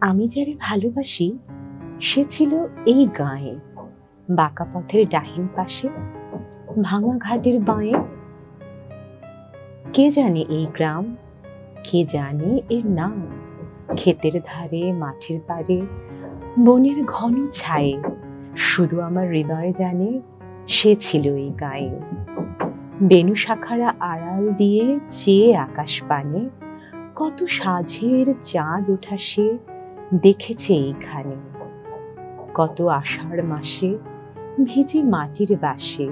আমি যারে ভালোবাসি সে ছিল এই গাঁয়ে, বাঁকা পথের ডাহিন পাশে, ভাঙা ঘাটের বাঁয়ে। কে জানে এই গ্রাম, কে জানে এর নাম? ক্ষেতের ধারে, মাঠের পাড়ে, বনের ঘন ছায়ে, শুধু আমার হৃদয় জানে সে ছিল এই গাঁয়ে। বেণু শাখারা আড়াল দিয়ে চেয়ে আকাশ পানে, কত সাঝের চাঁদ ওঠা সে দেখেছে এইখানে। কত আষাঢ় মাসে ভিজে মাটির বাসে,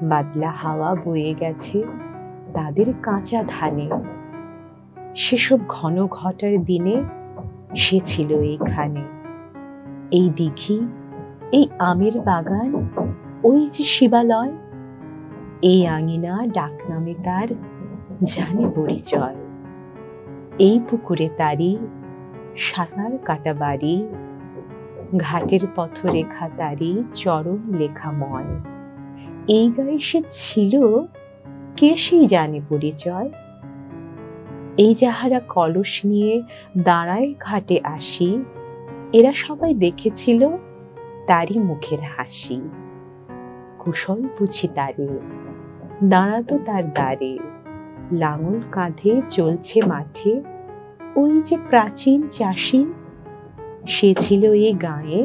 বাদলা হাওয়া বয়ে গেছে তাদের কাঁচা ধানে। সেসব ঘন ঘটার দিনে সে ছিল এইখানে। এই দিঘি, এই আমের বাগান, ওই যে শিবালয়, এই আঙিনা ডাক নামে তার জানে পরিচয়। এই পুকুরে তারি সাঁতার কাটা বাড়ি, ঘাটের পথরেখা তারি চরণ লেখাময়। এই গায়ে সে ছিল, কে সেই জানে পরিচয়? এই যাহারা কলস নিয়ে দাঁড়ায় ঘাটে আসি, এরা সবাই দেখেছিল তারই মুখের হাসি। কুশল বুঝি তারে, দাঁড়াতো তার দ্বারে, লাঙল কাঁধে চলছে মাঠে, ওই যে প্রাচীন চাষি। সে ছিল এই গাঁয়ে,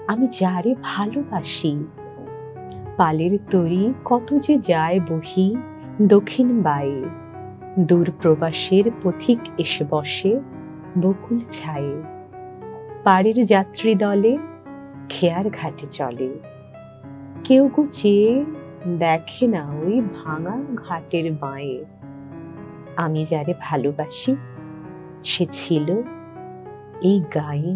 আমি যারে ভালোবাসি। পালের তরি কত যে যায় বহি দক্ষিণ বায়ে, দূর প্রবাসের পথিক এসে বসে বকুল ছায়ে। পাড়ের যাত্রী দলে খেয়ার ঘাটে চলে, কেউ গো চেয়ে দেখে না ওই ভাঙা ঘাটের বাঁয়ে। আমি যারে ভালোবাসি সে ছিল এই গাঁয়ে।